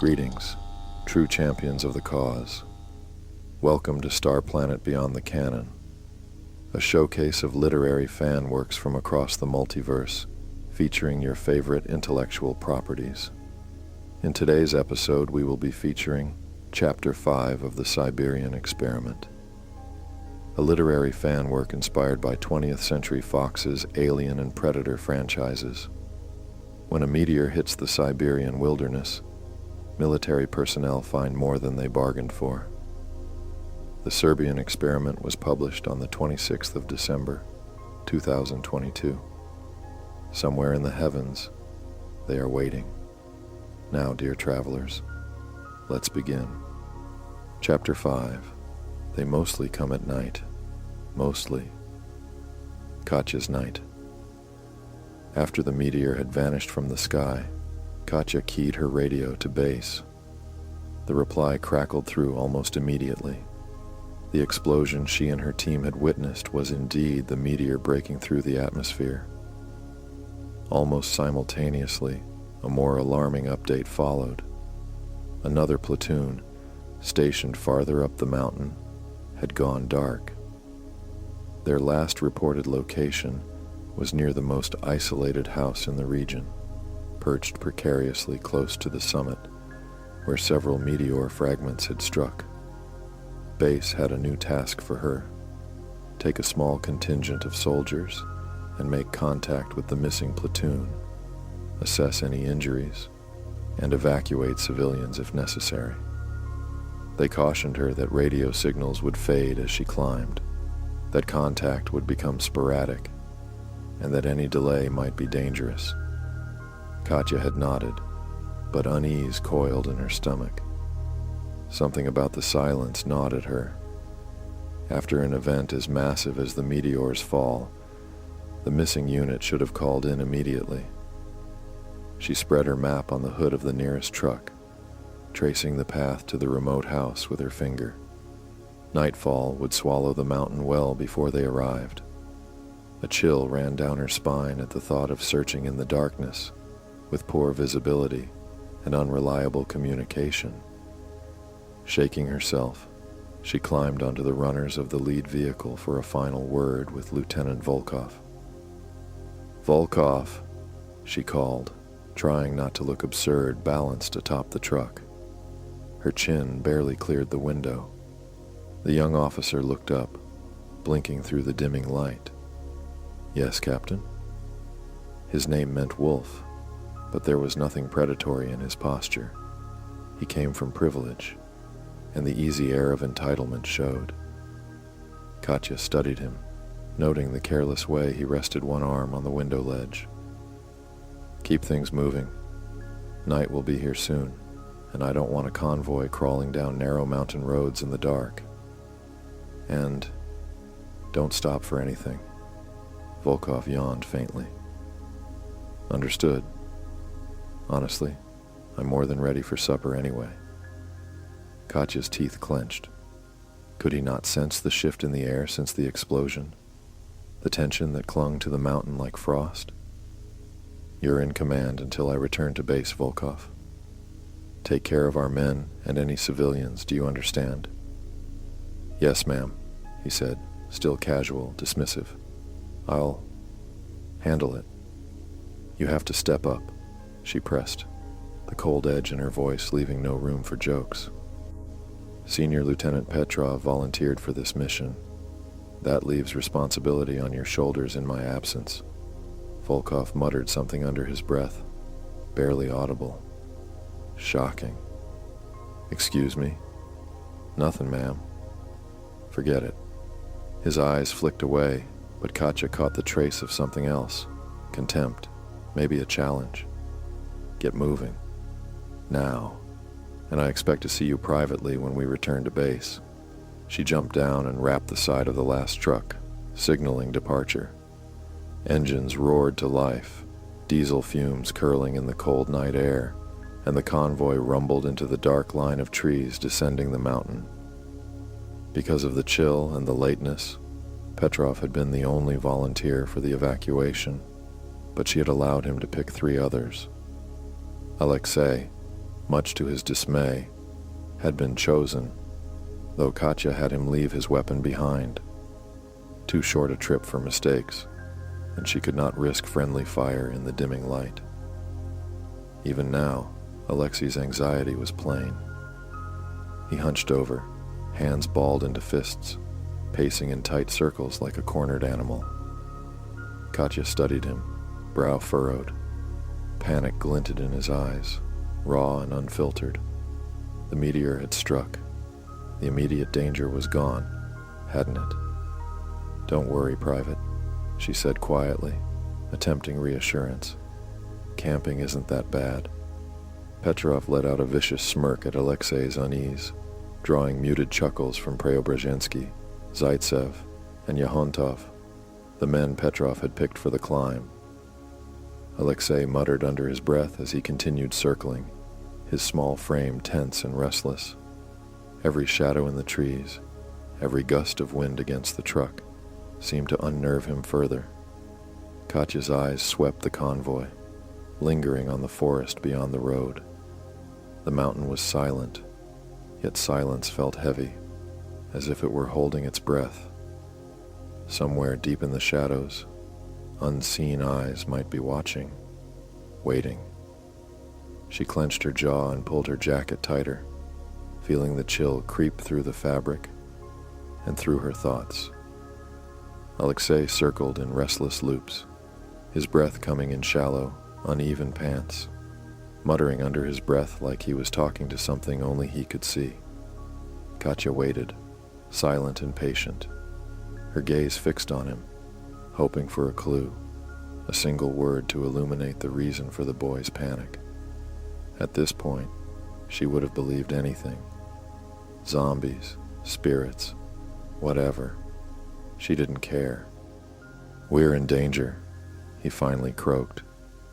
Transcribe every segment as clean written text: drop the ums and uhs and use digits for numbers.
Greetings, true champions of the cause. Welcome to Starplanet Beyond the Canon, a showcase of literary fan works from across the multiverse, featuring your favorite intellectual properties. In today's episode, we will be featuring Chapter 5 of the Siberian Experiment, a literary fan work inspired by 20th Century Fox's Alien and Predator franchises. When a meteor hits the Siberian wilderness, military personnel find more than they bargained for. The Siberian Experiment was published on the 26th of December, 2022. Somewhere in the heavens, they are waiting. Now, dear travelers, let's begin. Chapter 5. They mostly come at night. Mostly. Katya's night. After the meteor had vanished from the sky, Katya keyed her radio to base. The reply crackled through almost immediately. The explosion she and her team had witnessed was indeed the meteor breaking through the atmosphere. Almost simultaneously, a more alarming update followed. Another platoon, stationed farther up the mountain, had gone dark. Their last reported location was near the most isolated house in the region, perched precariously close to the summit, where several meteor fragments had struck. Base had a new task for her: take a small contingent of soldiers and make contact with the missing platoon, assess any injuries, and evacuate civilians if necessary. They cautioned her that radio signals would fade as she climbed, that contact would become sporadic, and that any delay might be dangerous. Katya had nodded, but unease coiled in her stomach. Something about the silence gnawed at her. After an event as massive as the meteor's fall, the missing unit should have called in immediately. She spread her map on the hood of the nearest truck, tracing the path to the remote house with her finger. Nightfall would swallow the mountain well before they arrived. A chill ran down her spine at the thought of searching in the darkness, with poor visibility and unreliable communication. Shaking herself, she climbed onto the runners of the lead vehicle for a final word with Lieutenant Volkov. "Volkov," she called, trying not to look absurd balanced atop the truck. Her chin barely cleared the window. The young officer looked up, blinking through the dimming light. "Yes, Captain?" His name meant Wolf, but there was nothing predatory in his posture. He came from privilege, and the easy air of entitlement showed. Katya studied him, noting the careless way he rested one arm on the window ledge. "Keep things moving. Night will be here soon, and I don't want a convoy crawling down narrow mountain roads in the dark. And don't stop for anything." Volkov yawned faintly. "Understood. Honestly, I'm more than ready for supper anyway." Katya's teeth clenched. Could he not sense the shift in the air since the explosion? The tension that clung to the mountain like frost? "You're in command until I return to base, Volkov. Take care of our men and any civilians, do you understand?" "Yes, ma'am," he said, still casual, dismissive. "I'll handle it." "You have to step up," she pressed, the cold edge in her voice leaving no room for jokes. "Senior Lieutenant Petrov volunteered for this mission. That leaves responsibility on your shoulders in my absence." Volkov muttered something under his breath, barely audible. Shocking. "Excuse me?" "Nothing, ma'am." "Forget it." His eyes flicked away, but Katya caught the trace of something else. Contempt, maybe a challenge. "Get moving. Now. And I expect to see you privately when we return to base." She jumped down and rapped the side of the last truck, signaling departure. Engines roared to life, diesel fumes curling in the cold night air, and the convoy rumbled into the dark line of trees descending the mountain. Because of the chill and the lateness, Petrov had been the only volunteer for the evacuation, but she had allowed him to pick 3 others. Alexei, much to his dismay, had been chosen, though Katya had him leave his weapon behind. Too short a trip for mistakes, and she could not risk friendly fire in the dimming light. Even now, Alexei's anxiety was plain. He hunched over, hands balled into fists, pacing in tight circles like a cornered animal. Katya studied him, brow furrowed. Panic glinted in his eyes, raw and unfiltered. The meteor had struck. The immediate danger was gone, hadn't it? "Don't worry, Private," she said quietly, attempting reassurance. "Camping isn't that bad." Petrov let out a vicious smirk at Alexei's unease, drawing muted chuckles from Preobrazhensky, Zaitsev, and Yahontov, the men Petrov had picked for the climb. Alexei muttered under his breath as he continued circling, his small frame tense and restless. Every shadow in the trees, every gust of wind against the truck, seemed to unnerve him further. Katya's eyes swept the convoy, lingering on the forest beyond the road. The mountain was silent, yet silence felt heavy, as if it were holding its breath. Somewhere deep in the shadows, unseen eyes might be watching, waiting. She clenched her jaw and pulled her jacket tighter, feeling the chill creep through the fabric and through her thoughts. Alexei circled in restless loops, his breath coming in shallow, uneven pants, muttering under his breath like he was talking to something only he could see. Katya waited, silent and patient, her gaze fixed on him, hoping for a clue, a single word to illuminate the reason for the boy's panic. At this point, she would have believed anything. Zombies, spirits, whatever. She didn't care. "We're in danger," he finally croaked,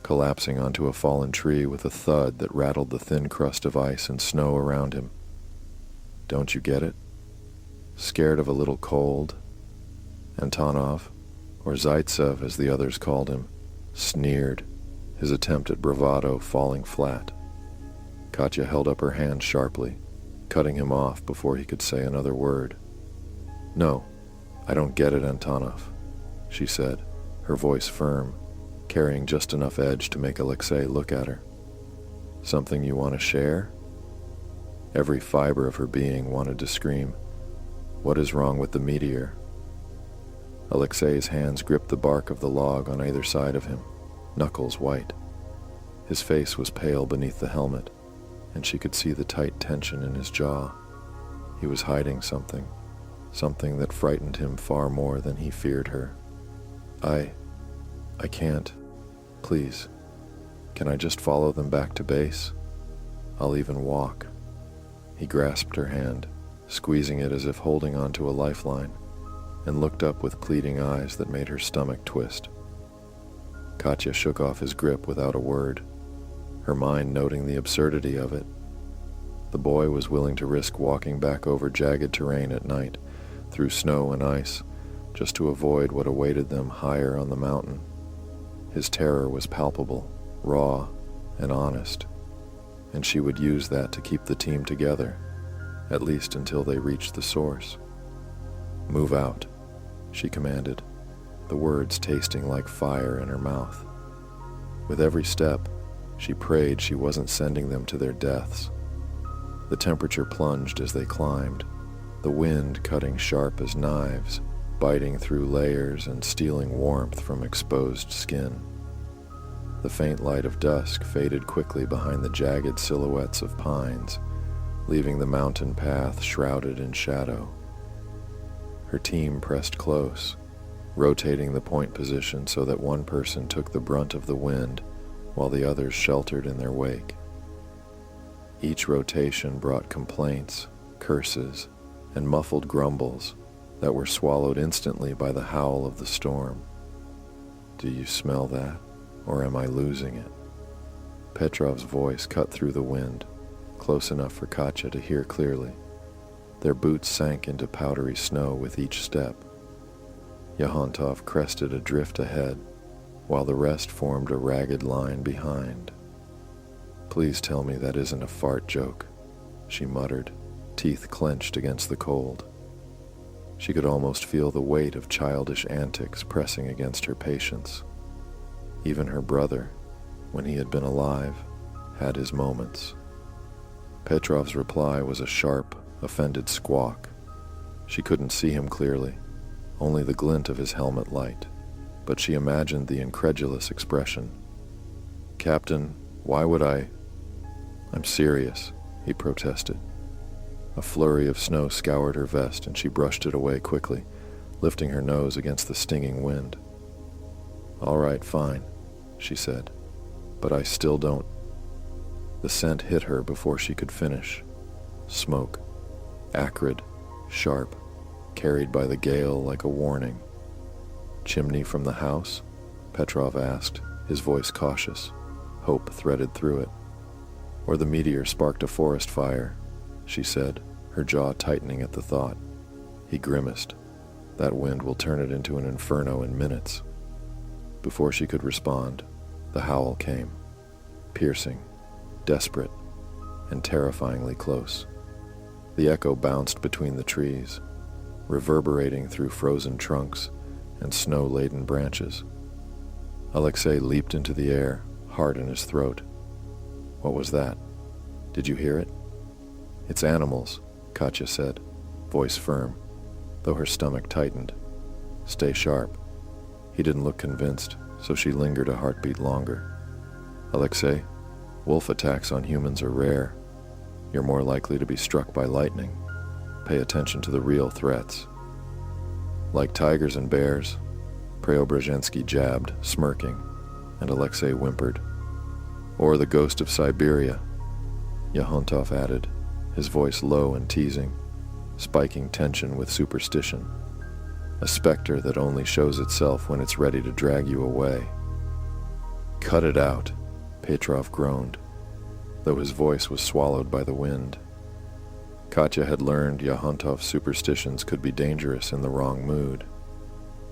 collapsing onto a fallen tree with a thud that rattled the thin crust of ice and snow around him. "Don't you get it? Scared of a little cold?" Antonov, or Zaitsev as the others called him, sneered, his attempt at bravado falling flat. Katya held up her hand sharply, cutting him off before he could say another word. "No, I don't get it, Antonov," she said, her voice firm, carrying just enough edge to make Alexei look at her. "Something you want to share?" Every fiber of her being wanted to scream, "What is wrong with the meteor?" Alexei's hands gripped the bark of the log on either side of him, knuckles white. His face was pale beneath the helmet, and she could see the tight tension in his jaw. He was hiding something that frightened him far more than he feared her. I can't. Please, can I just follow them back to base? I'll even walk." He grasped her hand, squeezing it as if holding onto a lifeline, and looked up with pleading eyes that made her stomach twist. Katya shook off his grip without a word, her mind noting the absurdity of it. The boy was willing to risk walking back over jagged terrain at night, through snow and ice, just to avoid what awaited them higher on the mountain. His terror was palpable, raw, and honest, and she would use that to keep the team together, at least until they reached the source. "Move out," she commanded, the words tasting like fire in her mouth. With every step, she prayed she wasn't sending them to their deaths. The temperature plunged as they climbed, the wind cutting sharp as knives, biting through layers and stealing warmth from exposed skin. The faint light of dusk faded quickly behind the jagged silhouettes of pines, leaving the mountain path shrouded in shadow. Her team pressed close, rotating the point position so that one person took the brunt of the wind while the others sheltered in their wake. Each rotation brought complaints, curses, and muffled grumbles that were swallowed instantly by the howl of the storm. "Do you smell that, or am I losing it?" Petrov's voice cut through the wind, close enough for Katya to hear clearly. Their boots sank into powdery snow with each step. Yahontov crested a drift ahead, while the rest formed a ragged line behind. Please tell me that isn't a fart joke, she muttered, teeth clenched against the cold. She could almost feel the weight of childish antics pressing against her patience. Even her brother, when he had been alive, had his moments. Petrov's reply was a sharp, offended squawk. She couldn't see him clearly, only the glint of his helmet light, but she imagined the incredulous expression. "Captain, why would I—" "I'm serious," he protested. A flurry of snow scoured her vest and she brushed it away quickly, lifting her nose against the stinging wind. "All right, fine," she said, "but I still don't—" The scent hit her before she could finish. Smoke, acrid, sharp, carried by the gale like a warning. "Chimney from the house?" Petrov asked, his voice cautious. Hope threaded through it. "Or the meteor sparked a forest fire," she said, her jaw tightening at the thought. He grimaced. "That wind will turn it into an inferno in minutes." Before she could respond, the howl came, piercing, desperate, and terrifyingly close. The echo bounced between the trees, reverberating through frozen trunks and snow-laden branches. Alexei leaped into the air, heart in his throat. "What was that? Did you hear it?" "It's animals," Katya said, voice firm, though her stomach tightened. "Stay sharp." He didn't look convinced, so she lingered a heartbeat longer. "Alexei, wolf attacks on humans are rare. You're more likely to be struck by lightning. Pay attention to the real threats." "Like tigers and bears," Preobrazhensky jabbed, smirking, and Alexei whimpered. "Or the ghost of Siberia," Yahontov added, his voice low and teasing, spiking tension with superstition. "A specter that only shows itself when it's ready to drag you away." "Cut it out," Petrov groaned, though his voice was swallowed by the wind. Katya had learned Yahontov's superstitions could be dangerous in the wrong mood.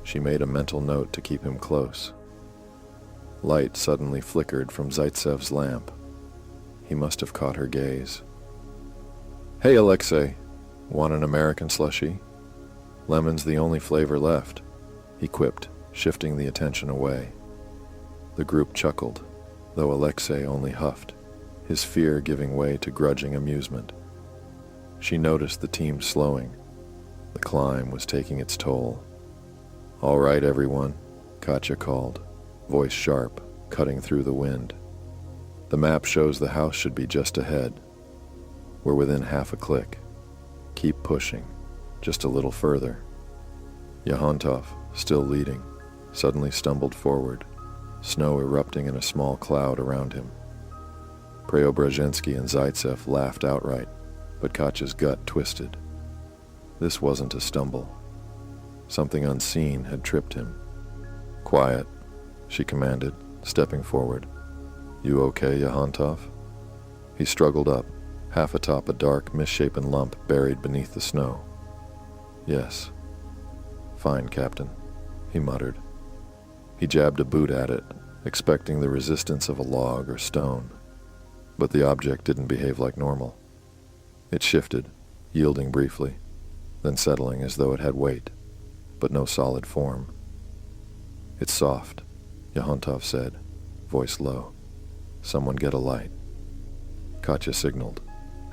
She made a mental note to keep him close. Light suddenly flickered from Zaitsev's lamp. He must have caught her gaze. "Hey, Alexei, want an American slushie? Lemon's the only flavor left," he quipped, shifting the attention away. The group chuckled, though Alexei only huffed, his fear giving way to grudging amusement. She noticed the team slowing. The climb was taking its toll. "All right, everyone," Katya called, voice sharp, cutting through the wind. "The map shows the house should be just ahead. We're within half a click. Keep pushing, just a little further." Yahontov, still leading, suddenly stumbled forward, snow erupting in a small cloud around him. Preobrazhensky and Zaitsev laughed outright, but Katya's gut twisted. This wasn't a stumble. Something unseen had tripped him. "Quiet," she commanded, stepping forward. "You okay, Yahontov?" He struggled up, half atop a dark, misshapen lump buried beneath the snow. "Yes." "Fine, Captain," he muttered. He jabbed a boot at it, expecting the resistance of a log or stone. But the object didn't behave like normal. It shifted, yielding briefly, then settling as though it had weight, but no solid form. "It's soft," Yahontov said, voice low. "Someone get a light." Katya signaled,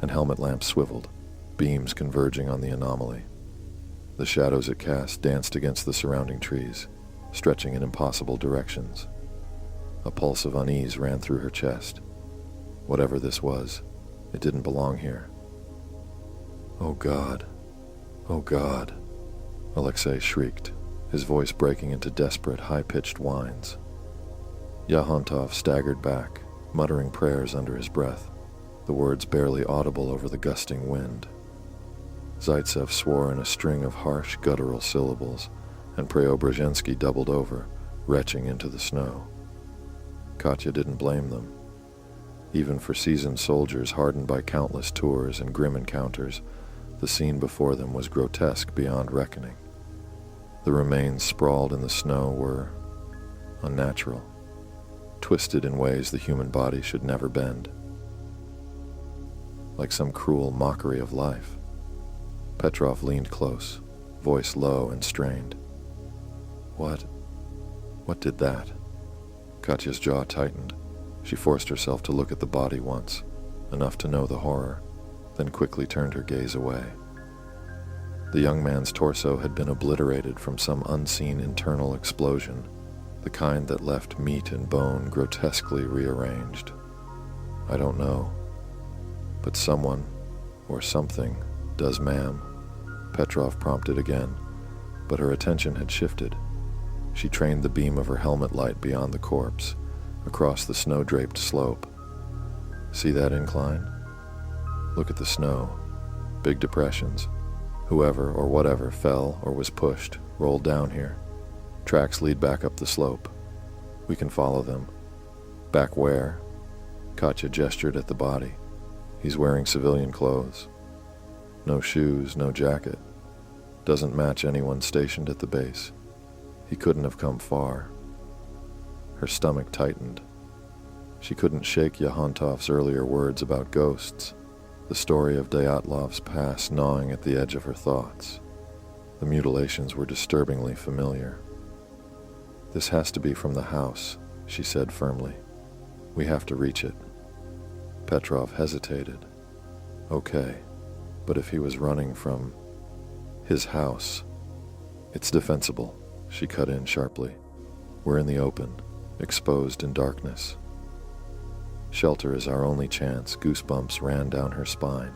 and helmet lamps swiveled, beams converging on the anomaly. The shadows it cast danced against the surrounding trees, stretching in impossible directions. A pulse of unease ran through her chest. Whatever this was, it didn't belong here. "Oh God! Oh God!" Alexei shrieked, his voice breaking into desperate, high-pitched whines. Yahontov staggered back, muttering prayers under his breath, the words barely audible over the gusting wind. Zaitsev swore in a string of harsh, guttural syllables, and Preobrazhensky doubled over, retching into the snow. Katya didn't blame them. Even for seasoned soldiers hardened by countless tours and grim encounters, the scene before them was grotesque beyond reckoning. The remains sprawled in the snow were unnatural, twisted in ways the human body should never bend. like some cruel mockery of life. Petrov leaned close, voice low and strained. What did that? Katya's jaw tightened. She forced herself to look at the body once, enough to know the horror, then quickly turned her gaze away. The young man's torso had been obliterated from some unseen internal explosion, the kind that left meat and bone grotesquely rearranged. I don't know, but someone, or something, does, ma'am, Petrov prompted again, but her attention had shifted. She trained the beam of her helmet light beyond the corpse, across the snow-draped slope. See that incline? Look at the snow. Big depressions. Whoever or whatever fell or was pushed rolled down here. Tracks lead back up the slope. We can follow them. Back where? Katya gestured at the body. He's wearing civilian clothes. No shoes, no jacket. Doesn't match anyone stationed at the base. He couldn't have come far. Her stomach tightened. She couldn't shake Yahantov's earlier words about ghosts, the story of Dyatlov's past gnawing at the edge of her thoughts. The mutilations were disturbingly familiar. This has to be from the house, she said firmly. We have to reach it. Petrov hesitated. Okay, but if he was running from his house, it's defensible, she cut in sharply. We're in the open, exposed in darkness. Shelter is our only chance. Goosebumps ran down her spine.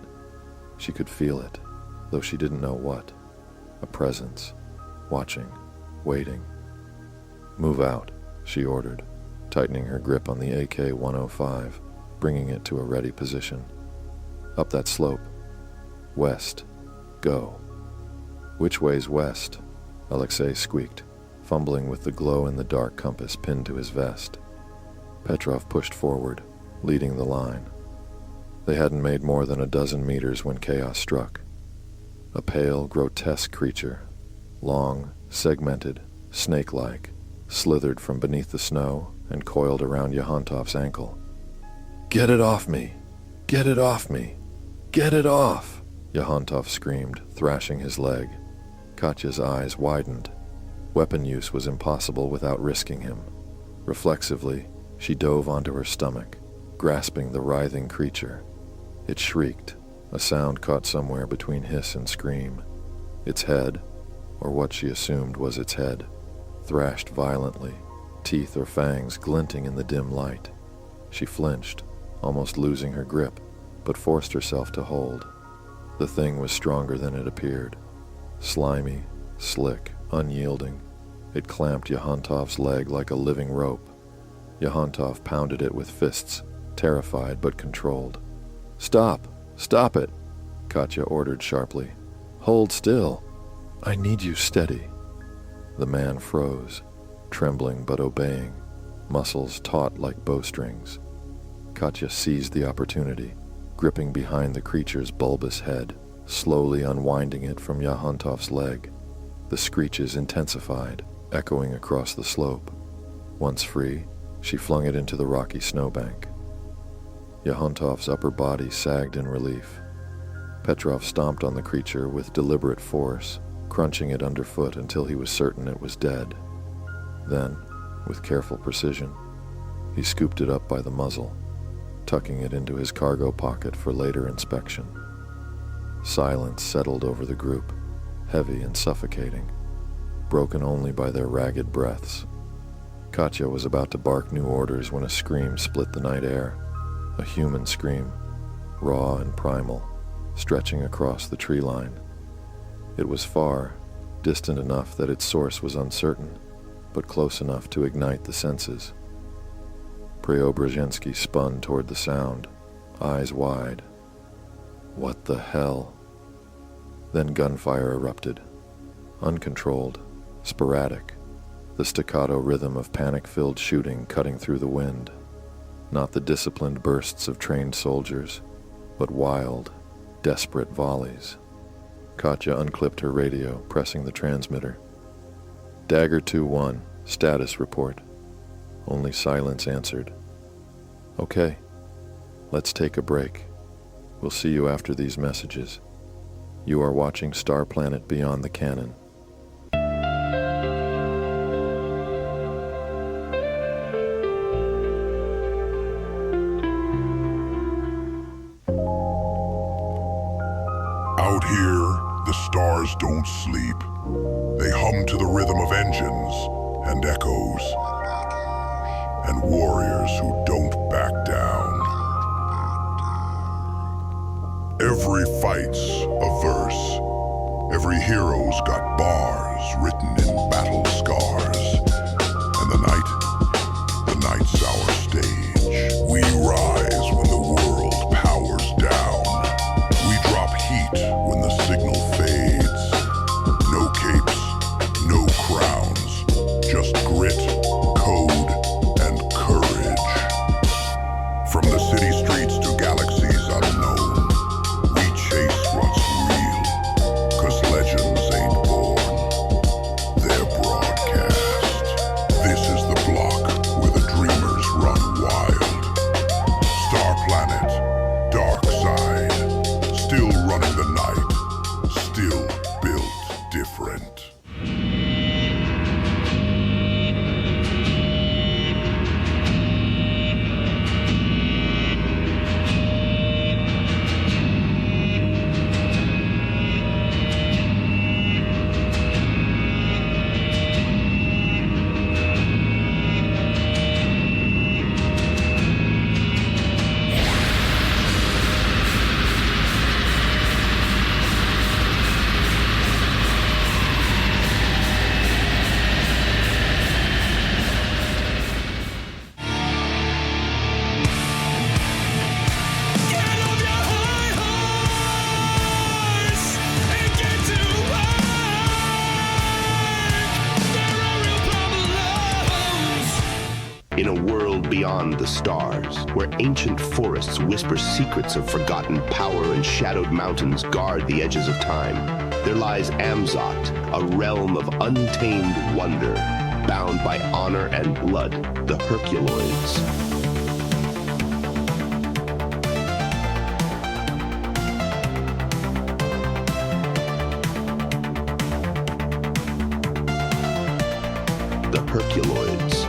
She could feel it, though she didn't know what. A presence, watching, waiting. Move out, she ordered, tightening her grip on the AK-105, bringing it to a ready position. Up that slope. West. Go. Which way's west? Alexei squeaked, fumbling with the glow-in-the-dark compass pinned to his vest. Petrov pushed forward, leading the line. They hadn't made more than a dozen meters when chaos struck. A pale, grotesque creature, long, segmented, snake-like, slithered from beneath the snow and coiled around Yahantov's ankle. "Get it off me! Get it off me! Get it off!" Yahantov screamed, thrashing his leg. Katya's eyes widened. Weapon use was impossible without risking him. Reflexively, she dove onto her stomach, grasping the writhing creature. It shrieked, a sound caught somewhere between hiss and scream. Its head, or what she assumed was its head, thrashed violently, teeth or fangs glinting in the dim light. She flinched, almost losing her grip, but forced herself to hold. The thing was stronger than it appeared. Slimy, slick, unyielding, it clamped Yahantov's leg like a living rope. Yahantov pounded it with fists, terrified but controlled. "Stop! Stop it!" Katya ordered sharply. "Hold still! I need you steady." The man froze, trembling but obeying, muscles taut like bowstrings. Katya seized the opportunity, gripping behind the creature's bulbous head, slowly unwinding it from Yahantov's leg. The screeches intensified, echoing across the slope. Once free, she flung it into the rocky snowbank. Yahantov's upper body sagged in relief. Petrov stomped on the creature with deliberate force, crunching it underfoot until he was certain it was dead. Then, with careful precision, he scooped it up by the muzzle, tucking it into his cargo pocket for later inspection. Silence settled over the group, heavy and suffocating, broken only by their ragged breaths. Katya was about to bark new orders when a scream split the night air. A human scream, raw and primal, stretching across the tree line. It was far, distant enough that its source was uncertain, but close enough to ignite the senses. Preobrazhensky spun toward the sound, eyes wide. What the hell? Then gunfire erupted. Uncontrolled, sporadic, the staccato rhythm of panic-filled shooting cutting through the wind. Not the disciplined bursts of trained soldiers, but wild, desperate volleys. Katya unclipped her radio, pressing the transmitter. Dagger 2-1, status report. Only silence answered. Okay, let's take a break. We'll see you after these messages. You are watching Starplanet Beyond the Canon. Out here, the stars don't sleep. They hum to the rhythm of engines and echoes, and warriors who don't back down. Every fight's a verse. Every hero's got bars written in battle scars. And the night's our stage. We rise when the world powers down. We drop heat when the signal fades. No capes, no crowns, just grit, code, and courage. From the city streets to galaxies unknown, we chase what's real, 'cause legends ain't born, they're broadcast. This is the block where the dreamers run wild. Starplanet, dark side, still running the night, still built different. In a world beyond the stars, where ancient forests whisper secrets of forgotten power and shadowed mountains guard the edges of time, there lies Amzot, a realm of untamed wonder, bound by honor and blood, the Herculoids. The Herculoids.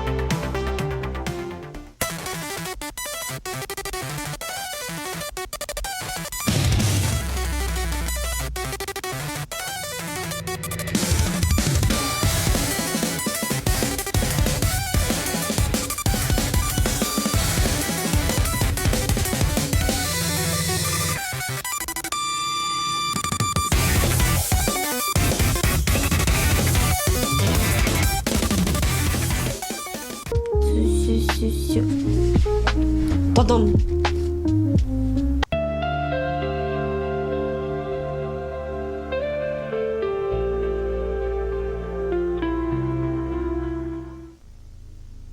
Та-дам!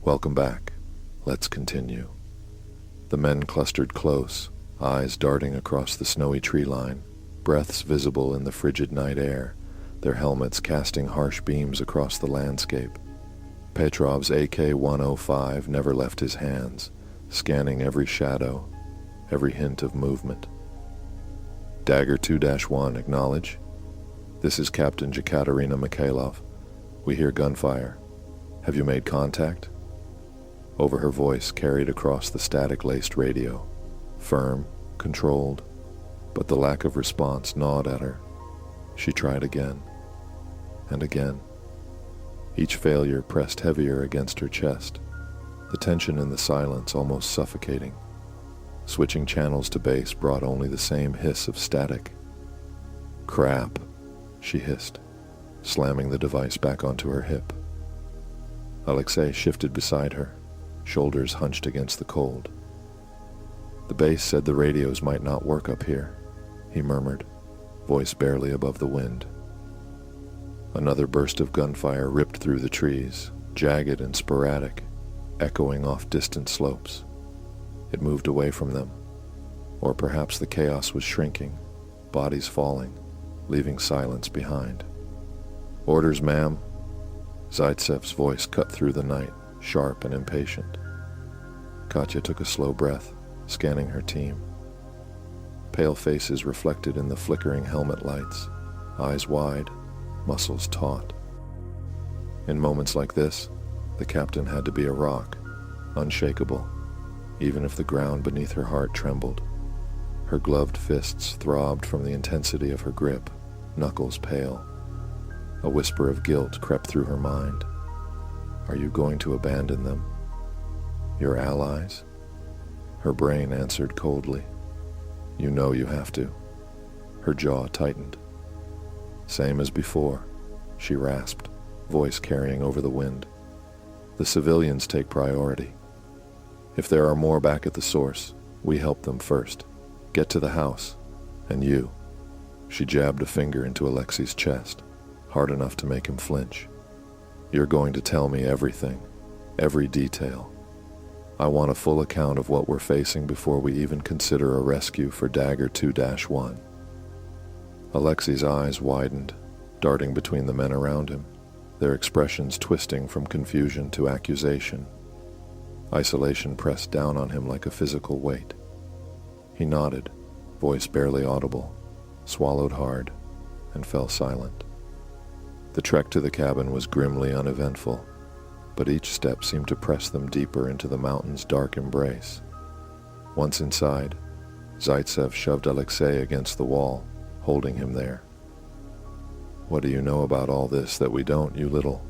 Welcome back. Let's continue. The men clustered close, eyes darting across the snowy tree line, breaths visible in the frigid night air, their helmets casting harsh beams across the landscape. Petrov's AK-105 never left his hands, scanning every shadow, every hint of movement. Dagger 2-1, acknowledge. This is Captain Jekaterina Mikhailov. We hear gunfire. Have you made contact? Over her voice carried across the static-laced radio. Firm, controlled, but the lack of response gnawed at her. She tried again, and again. Each failure pressed heavier against her chest, the tension in the silence almost suffocating. Switching channels to base brought only the same hiss of static. Crap, she hissed, slamming the device back onto her hip. Alexei shifted beside her, shoulders hunched against the cold. The base said the radios might not work up here, he murmured, voice barely above the wind. Another burst of gunfire ripped through the trees, jagged and sporadic, echoing off distant slopes. It moved away from them, or perhaps the chaos was shrinking, bodies falling, leaving silence behind. Orders, ma'am. Zaitsev's voice cut through the night, sharp and impatient. Katya took a slow breath, scanning her team. pale faces reflected in the flickering helmet lights, eyes wide, muscles taut. In moments like this, the captain had to be a rock, unshakable, even if the ground beneath her heart trembled. Her gloved fists throbbed from the intensity of her grip, knuckles pale. A whisper of guilt crept through her mind. Are you going to abandon them? Your allies? Her brain answered coldly. You know you have to. Her jaw tightened. Same as before, she rasped, voice carrying over the wind. The civilians take priority. If there are more back at the source, we help them first. Get to the house. And you. She jabbed a finger into Alexei's chest, hard enough to make him flinch. You're going to tell me everything, every detail. I want a full account of what we're facing before we even consider a rescue for Dagger 2-1. Alexei's eyes widened, darting between the men around him, their expressions twisting from confusion to accusation. Isolation pressed down on him like a physical weight. He nodded, voice barely audible, swallowed hard, and fell silent. The trek to the cabin was grimly uneventful, but each step seemed to press them deeper into the mountain's dark embrace. Once inside, Zaitsev shoved Alexei against the wall, holding him there. What do you know about all this that we don't, you little?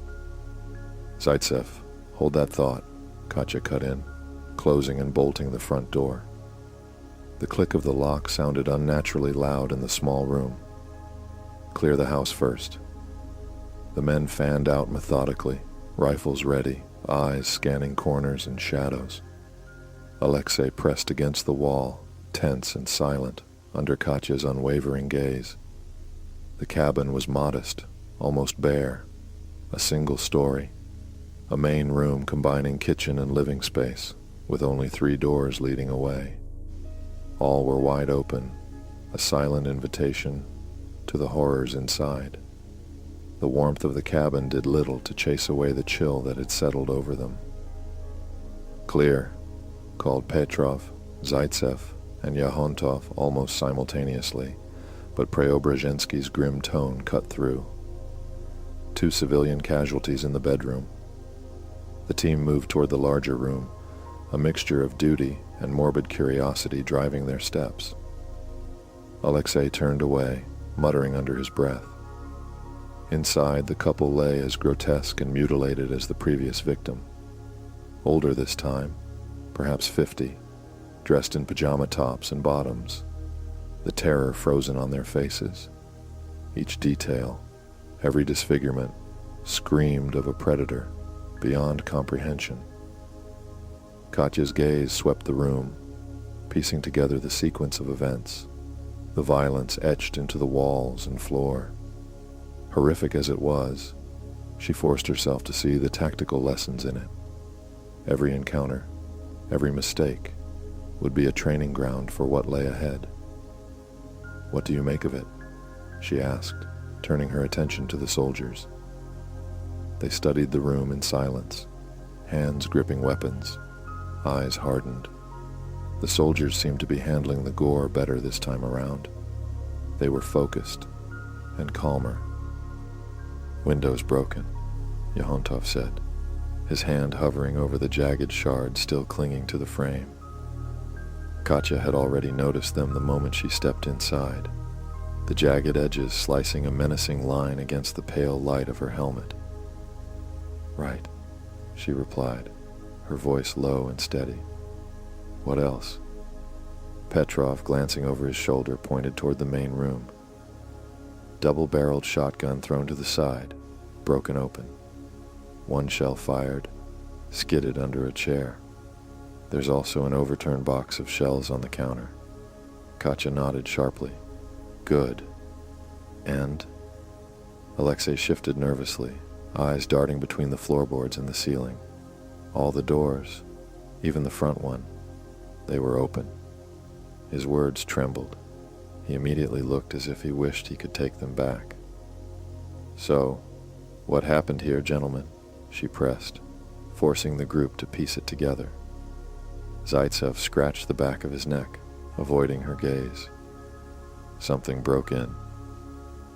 Zaitsev, hold that thought, Katya cut in, closing and bolting the front door. The click of the lock sounded unnaturally loud in the small room. Clear the house first. The men fanned out methodically, rifles ready, eyes scanning corners and shadows. Alexei pressed against the wall, tense and silent, under Katya's unwavering gaze. The cabin was modest, almost bare, a single story, a main room combining kitchen and living space, with only 3 doors leading away. All were wide open, a silent invitation to the horrors inside. The warmth of the cabin did little to chase away the chill that had settled over them. Clear, called Petrov, Zaitsev, and Yahontov almost simultaneously, but Preobrazhensky's grim tone cut through. 2 civilian casualties in the bedroom. The team moved toward the larger room, a mixture of duty and morbid curiosity driving their steps. Alexei turned away, muttering under his breath. Inside, the couple lay as grotesque and mutilated as the previous victim. Older this time, perhaps 50, dressed in pajama tops and bottoms, the terror frozen on their faces. Each detail, every disfigurement, screamed of a predator beyond comprehension. Katya's gaze swept the room, piecing together the sequence of events, the violence etched into the walls and floor. Horrific as it was, she forced herself to see the tactical lessons in it. Every encounter, every mistake, would be a training ground for what lay ahead. What do you make of it? She asked, turning her attention to the soldiers. They studied the room in silence, hands gripping weapons, eyes hardened. The soldiers seemed to be handling the gore better this time around. They were focused and calmer. Windows broken, Yahontov said, his hand hovering over the jagged shard still clinging to the frame. Katya had already noticed them the moment she stepped inside, the jagged edges slicing a menacing line against the pale light of her helmet. Right, she replied, her voice low and steady. What else? Petrov, glancing over his shoulder, pointed toward the main room. Double-barreled shotgun thrown to the side, broken open. 1 shell fired, skidded under a chair. There's also an overturned box of shells on the counter. Katya nodded sharply. Good. And? Alexei shifted nervously, eyes darting between the floorboards and the ceiling. All the doors, even the front one, they were open. His words trembled. He immediately looked as if he wished he could take them back. So, what happened here, gentlemen? She pressed, forcing the group to piece it together. Zaitsev scratched the back of his neck, avoiding her gaze. Something broke in,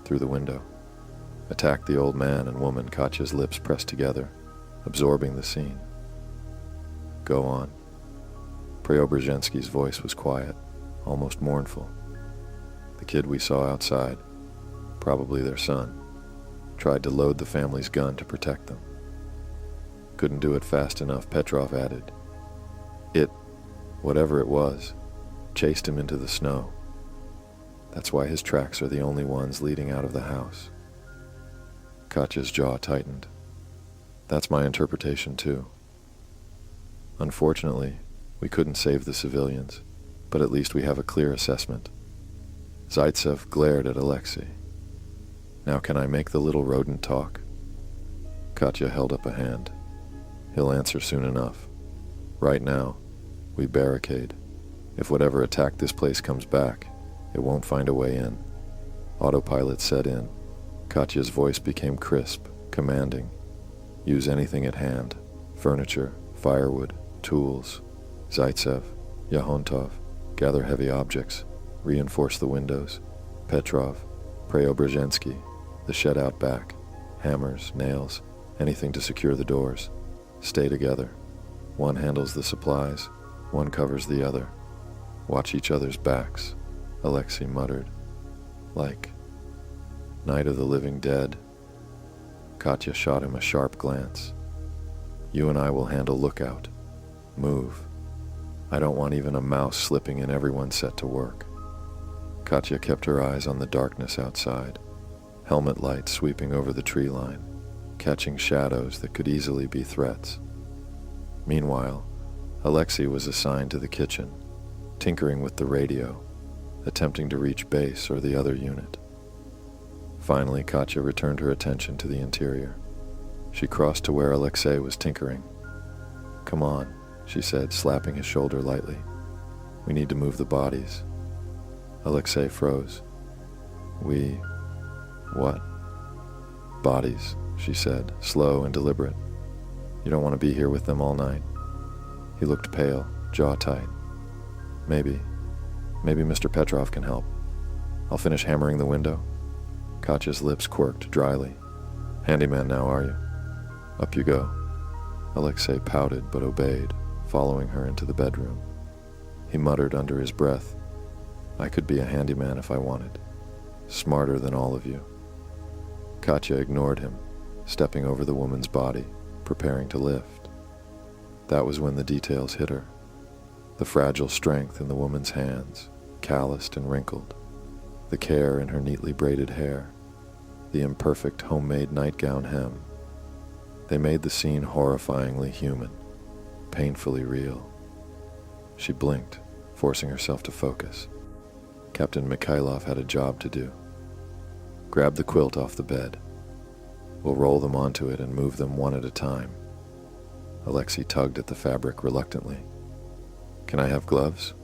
through the window, attacked the old man and woman. Katya's lips pressed together, absorbing the scene. Go on. Preobrazhensky's voice was quiet, almost mournful. The kid we saw outside, probably their son, tried to load the family's gun to protect them. Couldn't do it fast enough, Petrov added. It, whatever it was, chased him into the snow. That's why his tracks are the only ones leading out of the house. Katya's jaw tightened. That's my interpretation too. Unfortunately, we couldn't save the civilians, but at least we have a clear assessment. Zaitsev glared at Alexei. Now can I make the little rodent talk? Katya held up a hand. He'll answer soon enough. Right now, we barricade. If whatever attacked this place comes back, it won't find a way in. Autopilot set in. Katya's voice became crisp, commanding. Use anything at hand. Furniture, firewood, tools. Zaitsev, Yahontov, gather heavy objects. Reinforce the windows. Petrov, Preobrazhensky, the shed out back. Hammers, nails, anything to secure the doors. Stay together. One handles the supplies, one covers the other. Watch each other's backs, Alexei muttered. Like Night of the Living Dead. Katya shot him a sharp glance. You and I will handle lookout. Move. I don't want even a mouse slipping in. Everyone set to work. Katya kept her eyes on the darkness outside, helmet light sweeping over the tree line, catching shadows that could easily be threats. Meanwhile, Alexei was assigned to the kitchen, tinkering with the radio, attempting to reach base or the other unit. Finally, Katya returned her attention to the interior. She crossed to where Alexei was tinkering. Come on, she said, slapping his shoulder lightly. We need to move the bodies. Alexei froze. What? Bodies, she said, slow and deliberate. You don't want to be here with them all night. He looked pale, jaw tight. Maybe Mr. Petrov can help. I'll finish hammering the window. Katya's lips quirked dryly. Handyman now, are you? Up you go. Alexei pouted but obeyed, following her into the bedroom. He muttered under his breath, I could be a handyman if I wanted. Smarter than all of you. Katya ignored him, stepping over the woman's body, preparing to lift. That was when the details hit her. The fragile strength in the woman's hands, calloused and wrinkled. The care in her neatly braided hair. The imperfect homemade nightgown hem. They made the scene horrifyingly human, painfully real. She blinked, forcing herself to focus. Captain Mikhailov had a job to do. Grab the quilt off the bed. We'll roll them onto it and move them one at a time. Alexei tugged at the fabric reluctantly. Can I have gloves?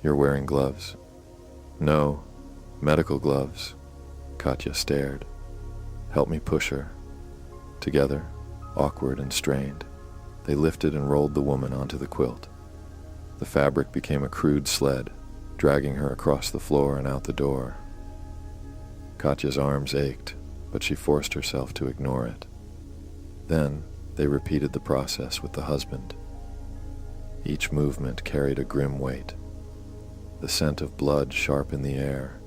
You're wearing gloves. No, medical gloves. Katya stared. Help me push her. Together, awkward and strained, they lifted and rolled the woman onto the quilt. The fabric became a crude sled, dragging her across the floor and out the door. Katya's arms ached, but she forced herself to ignore it. Then, they repeated the process with the husband. Each movement carried a grim weight. The scent of blood sharp in the air,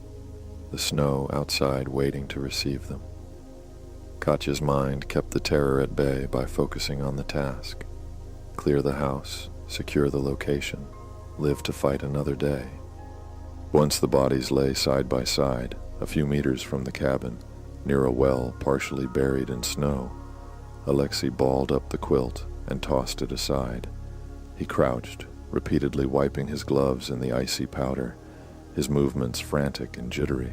the snow outside waiting to receive them. Katya's mind kept the terror at bay by focusing on the task. Clear the house, secure the location, live to fight another day. Once the bodies lay side by side, a few meters from the cabin, near a well partially buried in snow, Alexei balled up the quilt and tossed it aside. He crouched, repeatedly wiping his gloves in the icy powder, his movements frantic and jittery.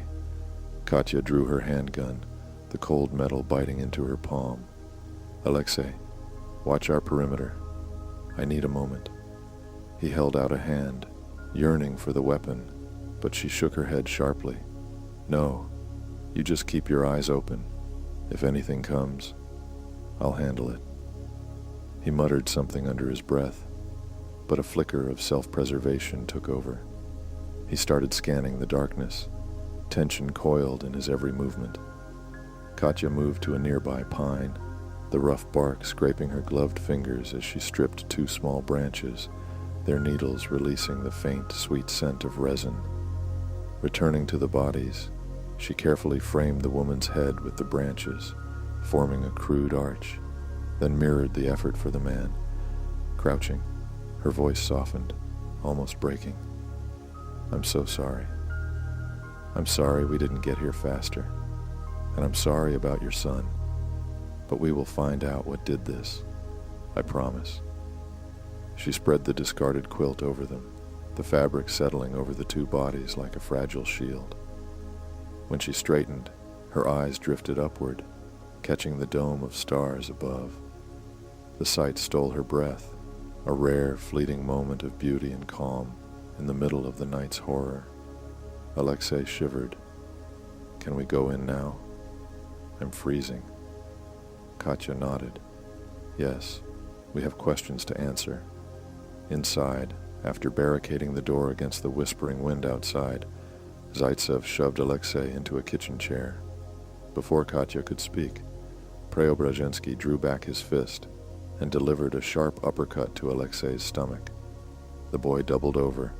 Katya drew her handgun, the cold metal biting into her palm. Alexei, watch our perimeter. I need a moment. He held out a hand, yearning for the weapon, but she shook her head sharply. No, you just keep your eyes open. If anything comes, I'll handle it. He muttered something under his breath, but a flicker of self-preservation took over. He started scanning the darkness, Tension coiled in his every movement. Katya moved to a nearby pine, the rough bark scraping her gloved fingers as she stripped 2 small branches, their needles releasing the faint, sweet scent of resin. Returning to the bodies, she carefully framed the woman's head with the branches, forming a crude arch, then mirrored the effort for the man. Crouching, her voice softened, almost breaking. "I'm so sorry. I'm sorry we didn't get here faster, and I'm sorry about your son. But we will find out what did this. I promise." She spread the discarded quilt over them, the fabric settling over the 2 bodies like a fragile shield. When she straightened, her eyes drifted upward, catching the dome of stars above. The sight stole her breath, a rare, fleeting moment of beauty and calm in the middle of the night's horror. Alexei shivered. "Can we go in now? I'm freezing." Katya nodded. "Yes, we have questions to answer." Inside, after barricading the door against the whispering wind outside, Zaitsev shoved Alexei into a kitchen chair. Before Katya could speak, Preobrazhensky drew back his fist and delivered a sharp uppercut to Alexei's stomach. The boy doubled over,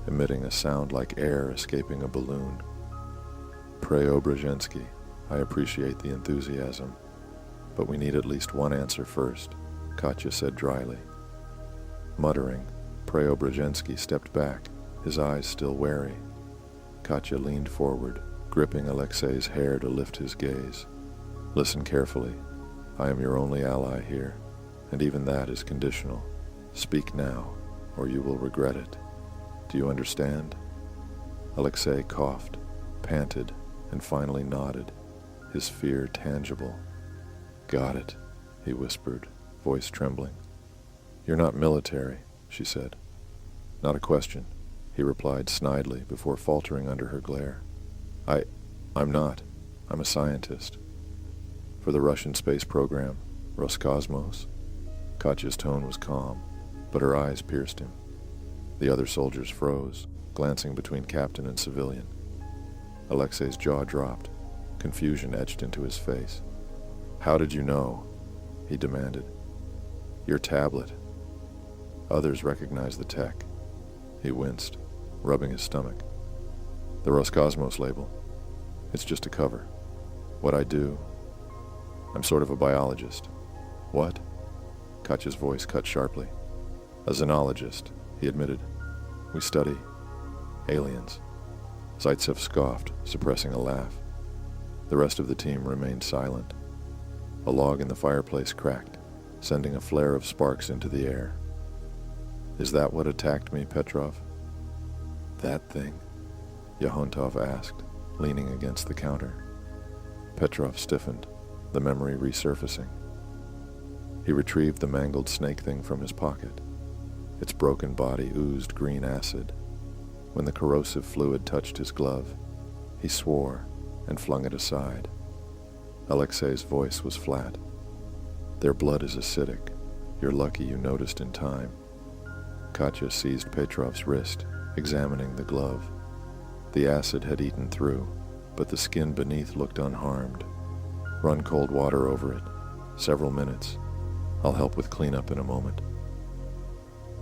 emitting a sound like air escaping a balloon. "Preobrazhensky, I appreciate the enthusiasm, but we need at least one answer first," Katya said dryly. Muttering, Preobrazhensky stepped back, his eyes still wary. Katya leaned forward, gripping Alexei's hair to lift his gaze. "Listen carefully. I am your only ally here, and even that is conditional. Speak now, or you will regret it. Do you understand?" Alexei coughed, panted, and finally nodded, his fear tangible. "Got it," he whispered, voice trembling. "You're not military," she said. "Not a question," he replied snidely before faltering under her glare. I'm not. I'm a scientist. For the Russian space program, Roscosmos." Katya's tone was calm, but her eyes pierced him. The other soldiers froze, glancing between captain and civilian. Alexei's jaw dropped, confusion etched into his face. "How did you know?" he demanded. "Your tablet." Others recognized the tech. He winced, rubbing his stomach. "The Roscosmos label. It's just a cover. What I do, I'm sort of a biologist." "What?" Katya's voice cut sharply. "A xenologist," he admitted. "We study aliens." Zaitsev scoffed, suppressing a laugh. The rest of the team remained silent. A log in the fireplace cracked, sending a flare of sparks into the air. "Is that what attacked me, Petrov?" "That thing?" Yahontov asked, leaning against the counter. Petrov stiffened, the memory resurfacing. He retrieved the mangled snake thing from his pocket. Its broken body oozed green acid. When the corrosive fluid touched his glove, he swore and flung it aside. Alexei's voice was flat. "Their blood is acidic. You're lucky you noticed in time." Katya seized Petrov's wrist, examining the glove. The acid had eaten through, but the skin beneath looked unharmed. "Run cold water over it. Several minutes. I'll help with cleanup in a moment."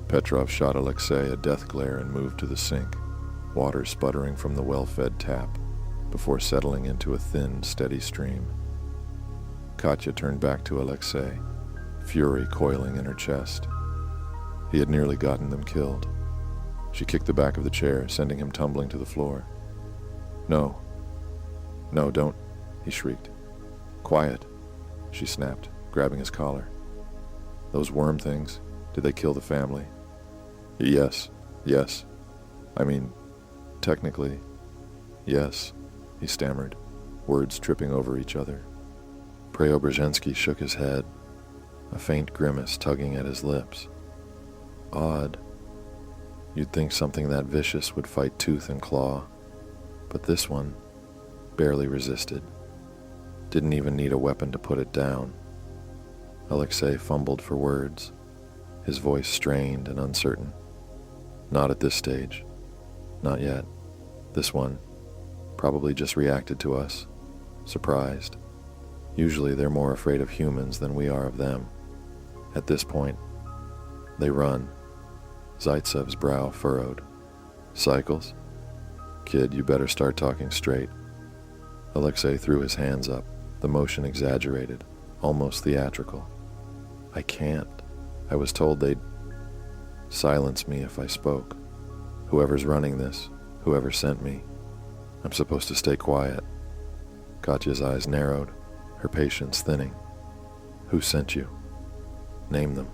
Petrov shot Alexei a death glare and moved to the sink, water sputtering from the well-fed tap, before settling into a thin, steady stream. Katya turned back to Alexei, fury coiling in her chest. He had nearly gotten them killed. She kicked the back of the chair, sending him tumbling to the floor. No, don't," he shrieked. "Quiet," she snapped, grabbing his collar. "Those worm things, did they kill the family?" Yes. I mean, technically, yes," he stammered, words tripping over each other. Preobrazhensky shook his head, a faint grimace tugging at his lips. "Odd. You'd think something that vicious would fight tooth and claw, but this one barely resisted. Didn't even need a weapon to put it down." Alexei fumbled for words, his voice strained and uncertain. "Not at this stage. Not yet. This one," Probably just reacted to us. Surprised. Usually they're more afraid of humans than we are of them. At this point, they run. Zaitsev's brow furrowed. Cycles? Kid, you better start talking straight. Alexei threw his hands up, the motion exaggerated, almost theatrical. I can't. I was told they'd silence me if I spoke. Whoever's running this, whoever sent me, I'm supposed to stay quiet. Katya's eyes narrowed, her patience thinning. Who sent you? Name them.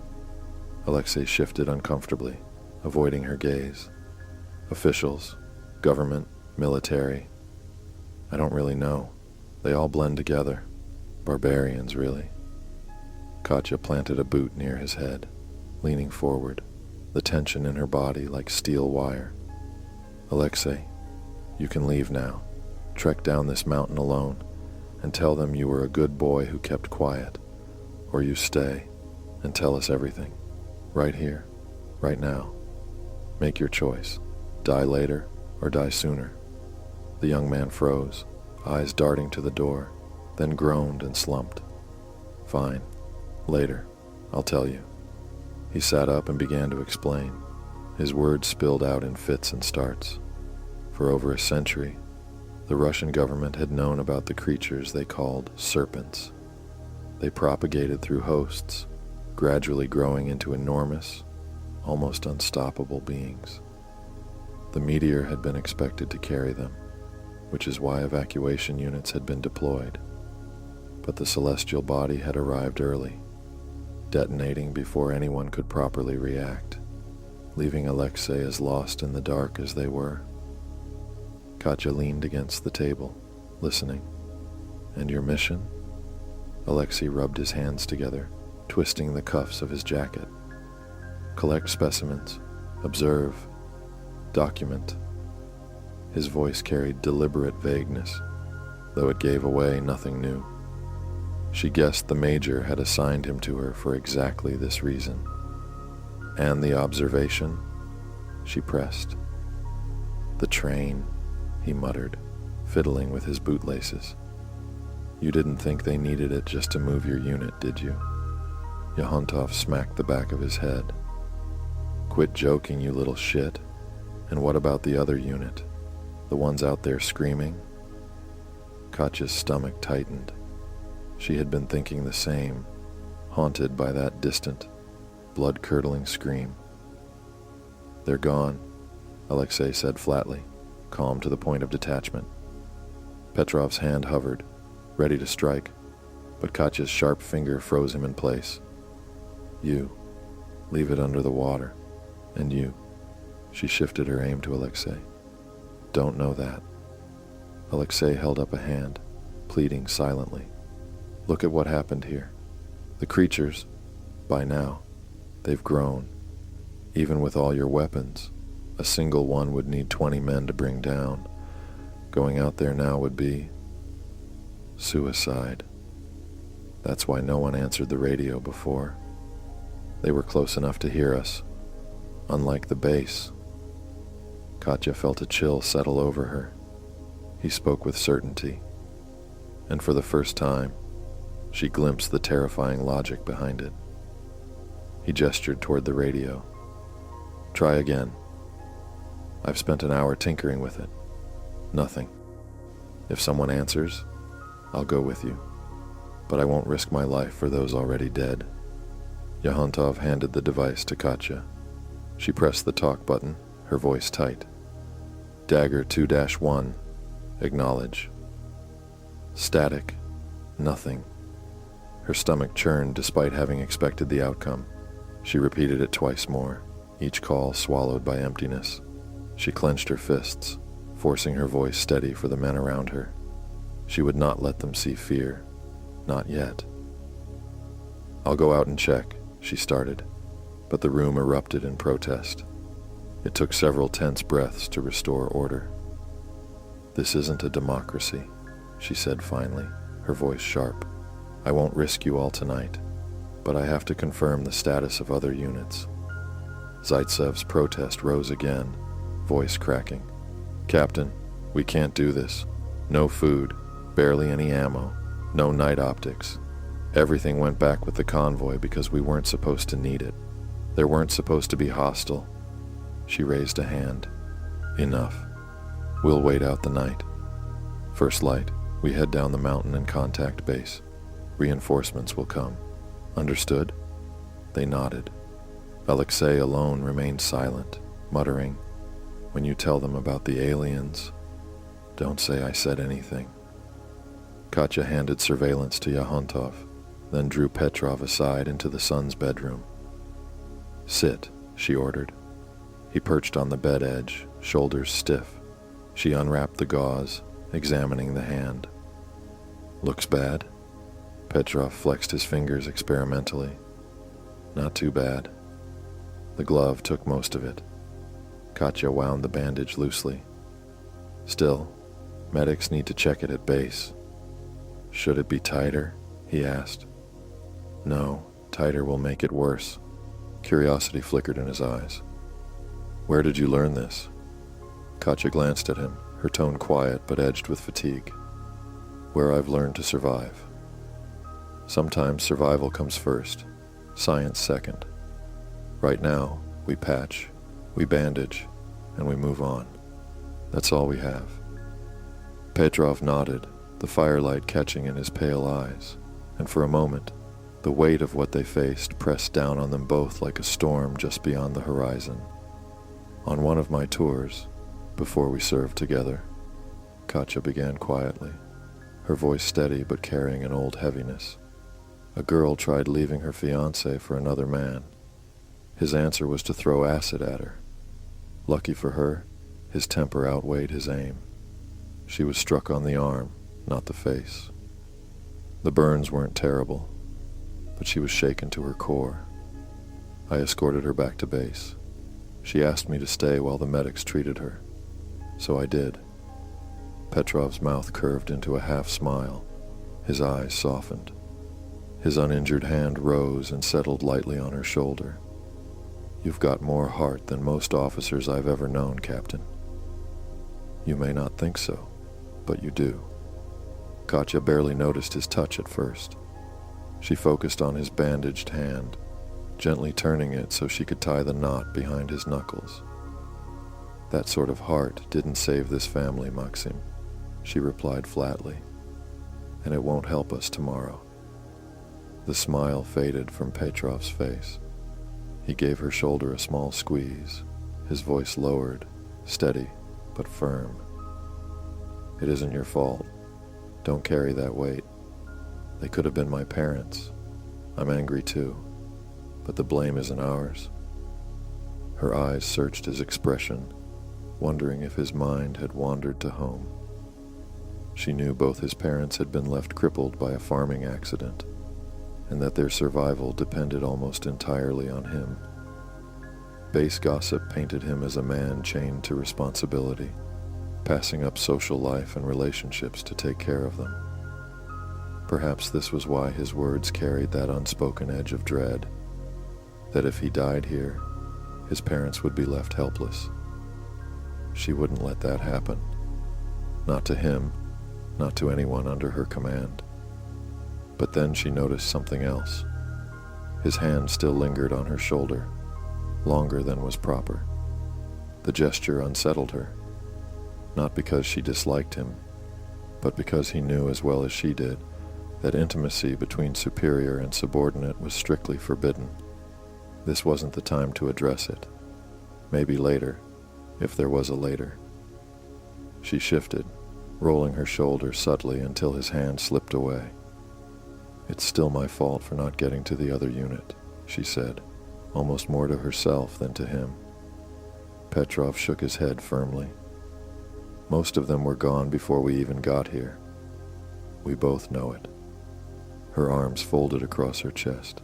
Alexei shifted uncomfortably, avoiding her gaze. Officials, government, military. I don't really know. They all blend together. Barbarians, really. Katya planted a boot near his head, leaning forward, the tension in her body like steel wire. Alexei, you can leave now. Trek down this mountain alone and tell them you were a good boy who kept quiet. Or you stay and tell us everything. Right here, right now. Make your choice. Die later or die sooner. The young man froze, eyes darting to the door, then groaned and slumped. Fine. Later. I'll tell you. He sat up and began to explain. His words spilled out in fits and starts. For over a century, the Russian government had known about the creatures they called serpents. They propagated through hosts, gradually growing into enormous, almost unstoppable beings. The meteor had been expected to carry them, which is why evacuation units had been deployed. But the celestial body had arrived early, detonating before anyone could properly react, leaving Alexei as lost in the dark as they were. Katya leaned against the table, listening. And your mission? Alexei rubbed his hands together, twisting the cuffs of his jacket. Collect specimens, observe, document. His voice carried deliberate vagueness, though it gave away nothing new. She guessed the Major had assigned him to her for exactly this reason. And the observation? She pressed. The train, he muttered, fiddling with his bootlaces. You didn't think they needed it just to move your unit, did you? Yahontov smacked the back of his head. Quit joking, you little shit. And what about the other unit? The ones out there screaming? Katya's stomach tightened. She had been thinking the same, haunted by that distant, blood-curdling scream. They're gone, Alexei said flatly, calm to the point of detachment. Petrov's hand hovered, ready to strike, but Katya's sharp finger froze him in place. You, leave it under the water. And you, she shifted her aim to Alexei. Don't know that. Alexei held up a hand, pleading silently. Look at what happened here. The creatures, by now, they've grown. Even with all your weapons, a single one would need 20 men to bring down. Going out there now would be suicide. That's why no one answered the radio before. They were close enough to hear us. Unlike the base. Katya felt a chill settle over her. He spoke with certainty. And for the first time, she glimpsed the terrifying logic behind it. He gestured toward the radio. Try again. I've spent an hour tinkering with it. Nothing. If someone answers, I'll go with you. But I won't risk my life for those already dead. Yahontov handed the device to Katya. She pressed the talk button, her voice tight. Dagger 2-1. Acknowledge. Static. Nothing. Her stomach churned despite having expected the outcome. She repeated it twice more, each call swallowed by emptiness. She clenched her fists, forcing her voice steady for the men around her. She would not let them see fear. Not yet. I'll go out and check, she started, but the room erupted in protest. It took several tense breaths to restore order. This isn't a democracy, she said finally, her voice sharp. I won't risk you all tonight, but I have to confirm the status of other units. Zaitsev's protest rose again, voice cracking. Captain, we can't do this. No food, barely any ammo, no night optics. Everything went back with the convoy because we weren't supposed to need it. They weren't supposed to be hostile. She raised a hand. Enough. We'll wait out the night. First light, we head down the mountain and contact base. Reinforcements will come. Understood? They nodded. Alexei alone remained silent, muttering, "When you tell them about the aliens, don't say I said anything." Katya handed surveillance to Yahontov, then drew Petrov aside into the son's bedroom. "Sit," she ordered. He perched on the bed edge, shoulders stiff. She unwrapped the gauze, examining the hand. "Looks bad?" Petrov flexed his fingers experimentally. "Not too bad." The glove took most of it. Katya wound the bandage loosely. "Still, medics need to check it at base." "Should it be tighter?" he asked. "No, tighter will make it worse." Curiosity flickered in his eyes. "Where did you learn this?" Katya glanced at him, her tone quiet but edged with fatigue. "Where I've learned to survive. Sometimes survival comes first, science second. Right now, we patch, we bandage, and we move on. That's all we have." Petrov nodded, the firelight catching in his pale eyes, and for a moment, the weight of what they faced pressed down on them both like a storm just beyond the horizon. "On one of my tours, before we served together," Katya began quietly, her voice steady but carrying an old heaviness, "a girl tried leaving her fiancé for another man. His answer was to throw acid at her. Lucky for her, his temper outweighed his aim. She was struck on the arm, not the face. The burns weren't terrible, but she was shaken to her core. I escorted her back to base. She asked me to stay while the medics treated her, so I did." Petrov's mouth curved into a half smile. His eyes softened. His uninjured hand rose and settled lightly on her shoulder. "You've got more heart than most officers I've ever known, Captain." "You may not think so, but you do." Katya barely noticed his touch at first. She focused on his bandaged hand, gently turning it so she could tie the knot behind his knuckles. "That sort of heart didn't save this family, Maxim," she replied flatly, "and it won't help us tomorrow." The smile faded from Petrov's face. He gave her shoulder a small squeeze, his voice lowered, steady but firm. "It isn't your fault. Don't carry that weight. They could have been my parents. I'm angry too, but the blame isn't ours." Her eyes searched his expression, wondering if his mind had wandered to home. She knew both his parents had been left crippled by a farming accident, and that their survival depended almost entirely on him. Base gossip painted him as a man chained to responsibility, passing up social life and relationships to take care of them. Perhaps this was why his words carried that unspoken edge of dread, that if he died here, his parents would be left helpless. She wouldn't let that happen. Not to him, not to anyone under her command. But then she noticed something else. His hand still lingered on her shoulder, longer than was proper. The gesture unsettled her, not because she disliked him, but because he knew as well as she did that intimacy between superior and subordinate was strictly forbidden. This wasn't the time to address it. Maybe later, if there was a later. She shifted, rolling her shoulder subtly until his hand slipped away. "It's still my fault for not getting to the other unit," she said, almost more to herself than to him. Petrov shook his head firmly. "Most of them were gone before we even got here. We both know it." Her arms folded across her chest.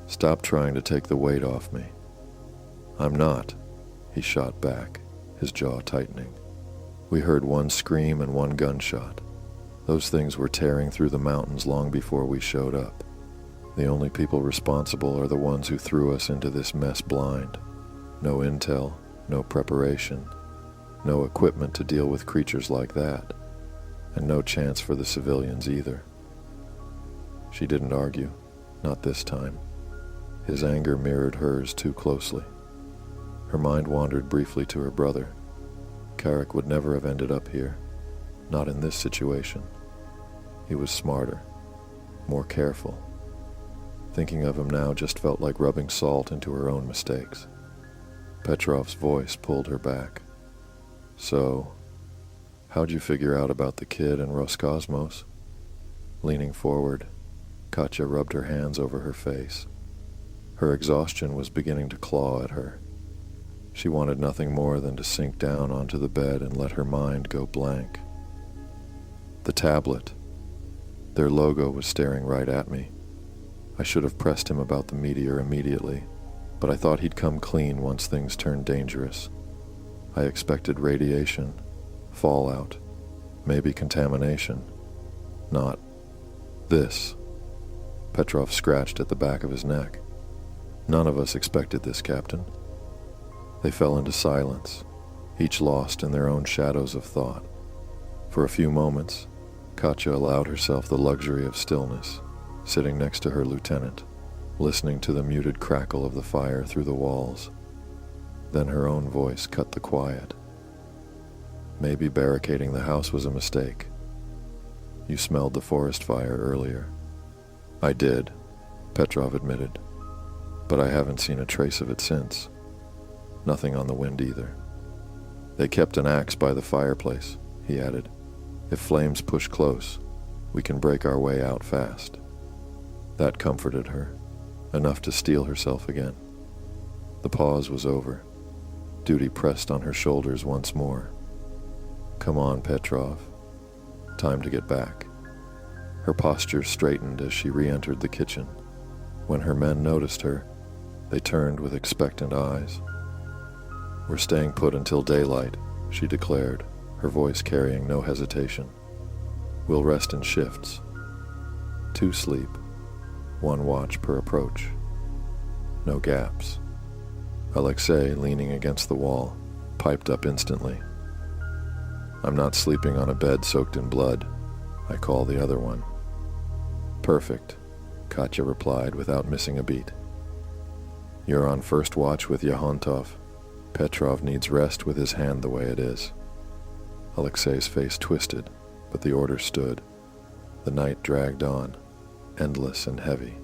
"Stop trying to take the weight off me." "I'm not," he shot back, his jaw tightening. "We heard one scream and one gunshot. Those things were tearing through the mountains long before we showed up. The only people responsible are the ones who threw us into this mess blind. No intel, no preparation, no equipment to deal with creatures like that. and no chance for the civilians either. She didn't argue, not this time. His anger mirrored hers too closely. Her mind wandered briefly to her brother. Carrick would never have ended up here, not in this situation. He was smarter, more careful. Thinking of him now just felt like rubbing salt into her own mistakes. Petrov's voice pulled her back. So, how'd you figure out about the kid and Roscosmos? Leaning forward, Katya rubbed her hands over her face. Her exhaustion was beginning to claw at her. She wanted nothing more than to sink down onto the bed and let her mind go blank. The tablet. Their logo was staring right at me. I should have pressed him about the meteor immediately, but I thought he'd come clean once things turned dangerous. I expected radiation, fallout, maybe contamination. Not this. Petrov scratched at the back of his neck. None of us expected this, Captain. They fell into silence, each lost in their own shadows of thought. For a few moments, Katya allowed herself the luxury of stillness, sitting next to her lieutenant, listening to the muted crackle of the fire through the walls. Then her own voice cut the quiet. Maybe barricading the house was a mistake. You smelled the forest fire earlier. I did, Petrov admitted, but I haven't seen a trace of it since. Nothing on the wind either. They kept an axe by the fireplace, he added. If flames push close, we can break our way out fast. That comforted her, enough to steel herself again. The pause was over. Duty pressed on her shoulders once more. Come on, Petrov. Time to get back. Her posture straightened as she re-entered the kitchen. When her men noticed her, they turned with expectant eyes. We're staying put until daylight, she declared, her voice carrying no hesitation. We'll rest in shifts. 2 sleep, 1 watch per approach. No gaps. Alexei, leaning against the wall, piped up instantly. I'm not sleeping on a bed soaked in blood. I call the other one. Perfect, Katya replied without missing a beat. You're on first watch with Yahontov. Petrov needs rest with his hand the way it is. Alexei's face twisted, but the order stood. The night dragged on, endless and heavy.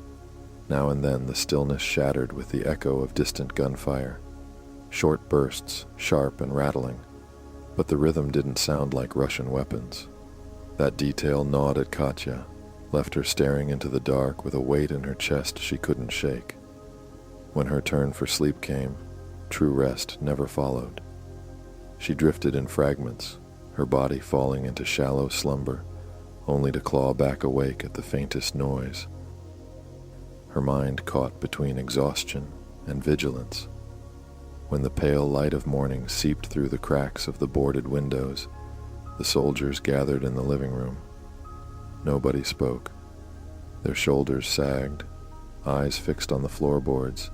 Now and then the stillness shattered with the echo of distant gunfire. Short bursts, sharp and rattling, but the rhythm didn't sound like Russian weapons. That detail gnawed at Katya, left her staring into the dark with a weight in her chest she couldn't shake. When her turn for sleep came, true rest never followed. She drifted in fragments, her body falling into shallow slumber, only to claw back awake at the faintest noise. Her mind caught between exhaustion and vigilance. When the pale light of morning seeped through the cracks of the boarded windows, the soldiers gathered in the living room. Nobody spoke. Their shoulders sagged, eyes fixed on the floorboards,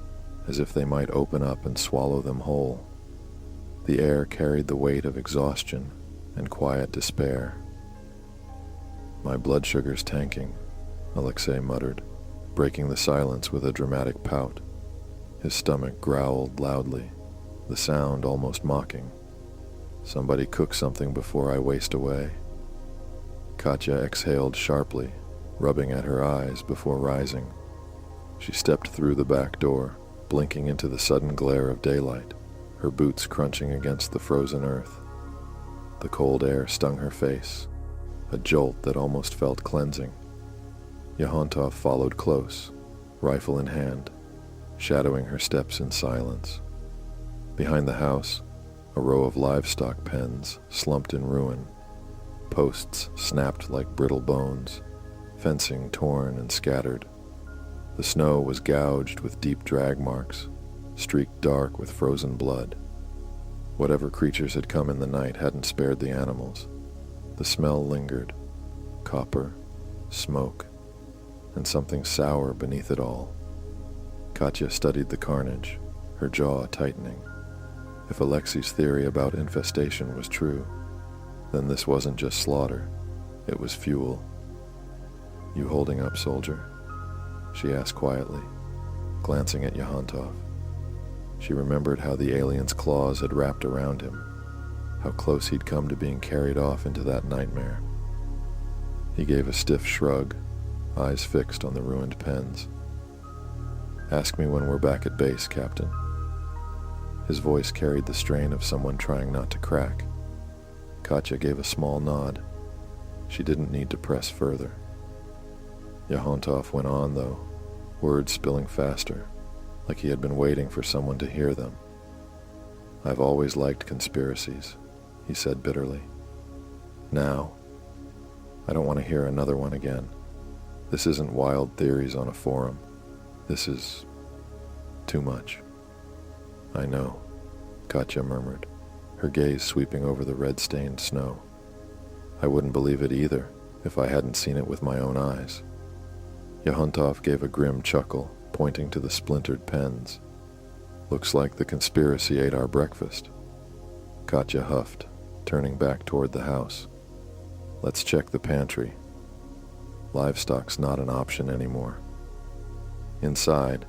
as if they might open up and swallow them whole. The air carried the weight of exhaustion and quiet despair. My blood sugar's tanking, Alexei muttered, breaking the silence with a dramatic pout. His stomach growled loudly, the sound almost mocking. Somebody cook something before I waste away. Katya exhaled sharply, rubbing at her eyes before rising. She stepped through the back door, blinking into the sudden glare of daylight, her boots crunching against the frozen earth. The cold air stung her face, a jolt that almost felt cleansing. Yahontov followed close, rifle in hand, shadowing her steps in silence. Behind the house, a row of livestock pens slumped in ruin. Posts snapped like brittle bones, fencing torn and scattered. The snow was gouged with deep drag marks, streaked dark with frozen blood. Whatever creatures had come in the night hadn't spared the animals. The smell lingered, copper, smoke, and something sour beneath it all. Katya studied the carnage, her jaw tightening. If Alexei's theory about infestation was true, then this wasn't just slaughter. It was fuel. "You holding up, soldier?" she asked quietly, glancing at Yahantov. She remembered how the alien's claws had wrapped around him, how close he'd come to being carried off into that nightmare. He gave a stiff shrug, eyes fixed on the ruined pens. "Ask me when we're back at base, Captain." His voice carried the strain of someone trying not to crack. Katya gave a small nod. She didn't need to press further. Yahantov went on, though, words spilling faster, like he had been waiting for someone to hear them. "I've always liked conspiracies," he said bitterly. "Now, I don't want to hear another one again. This isn't wild theories on a forum. This is too much." "I know," Katya murmured, her gaze sweeping over the red-stained snow. "I wouldn't believe it either if I hadn't seen it with my own eyes." Yahantov gave a grim chuckle, pointing to the splintered pens. "Looks like the conspiracy ate our breakfast." Katya huffed, turning back toward the house. "Let's check the pantry. Livestock's not an option anymore." Inside,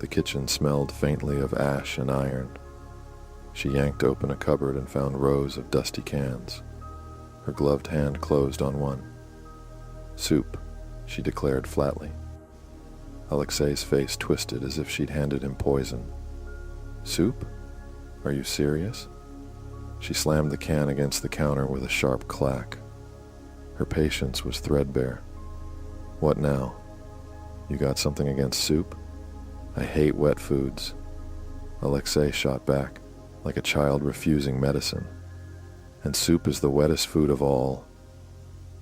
the kitchen smelled faintly of ash and iron. She yanked open a cupboard and found rows of dusty cans. Her gloved hand closed on one. "Soup," she declared flatly. Alexei's face twisted as if she'd handed him poison. "Soup? Are you serious?" She slammed the can against the counter with a sharp clack. Her patience was threadbare. "What now? You got something against soup? I hate wet foods." Alexei shot back, like a child refusing medicine. "And soup is the wettest food of all."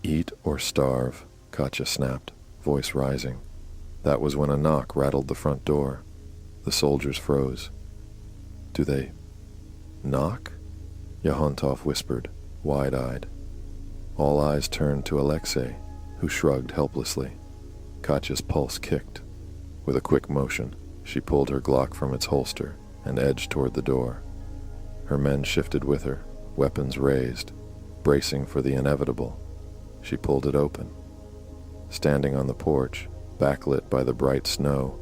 "Eat or starve," Katya snapped, voice rising. That was when a knock rattled the front door. The soldiers froze. "Do they knock?" Yahantov whispered, wide-eyed. All eyes turned to Alexei, who shrugged helplessly. Katya's pulse kicked. With a quick motion, she pulled her Glock from its holster and edged toward the door. Her men shifted with her, weapons raised, bracing for the inevitable. She pulled it open. Standing on the porch, backlit by the bright snow,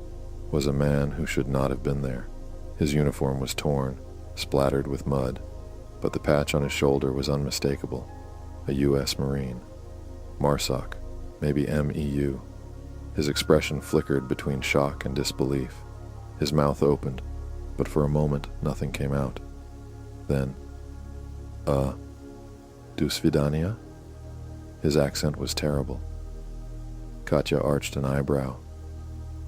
was a man who should not have been there. His uniform was torn, splattered with mud, but the patch on his shoulder was unmistakable. A U.S. Marine. MARSOC, maybe MEU. His expression flickered between shock and disbelief. His mouth opened, but for a moment nothing came out. Then, "Do svidaniya?" His accent was terrible. Katya arched an eyebrow.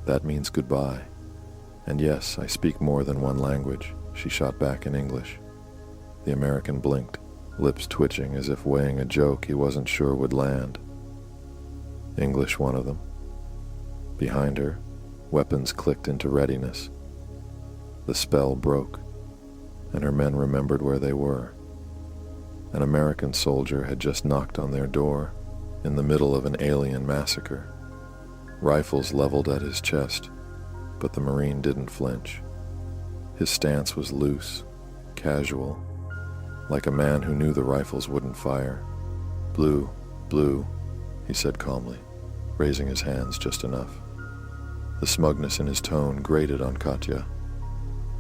"That means goodbye. And yes, I speak more than one language," she shot back in English. The American blinked, lips twitching as if weighing a joke he wasn't sure would land. English, one of them. Behind her, weapons clicked into readiness. The spell broke, and her men remembered where they were. An American soldier had just knocked on their door, in the middle of an alien massacre. Rifles leveled at his chest, but the Marine didn't flinch. His stance was loose, casual, like a man who knew the rifles wouldn't fire. "Blue, blue," he said calmly, raising his hands just enough. The smugness in his tone grated on Katya.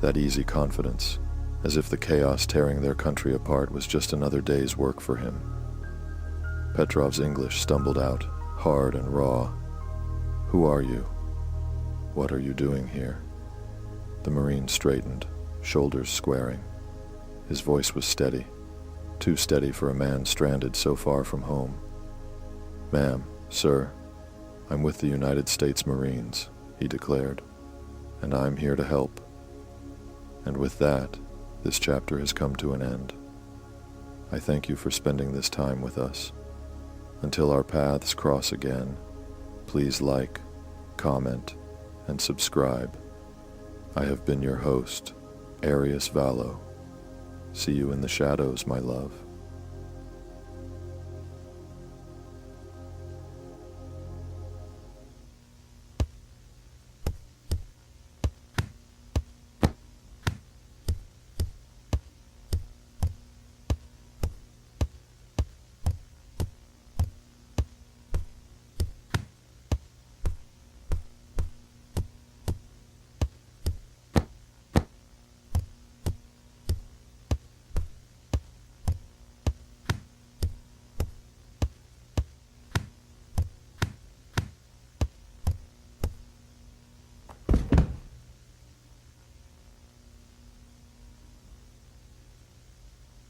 That easy confidence, as if the chaos tearing their country apart was just another day's work for him. Petrov's English stumbled out, hard and raw. "Who are you? What are you doing here?" The Marine straightened, shoulders squaring. His voice was steady, too steady for a man stranded so far from home. "Ma'am, sir, I'm with the United States Marines," he declared, "and I'm here to help." And with that, this chapter has come to an end. I thank you for spending this time with us. Until our paths cross again, please like, comment, and subscribe. I have been your host, Arius Vallo. See you in the shadows, my love.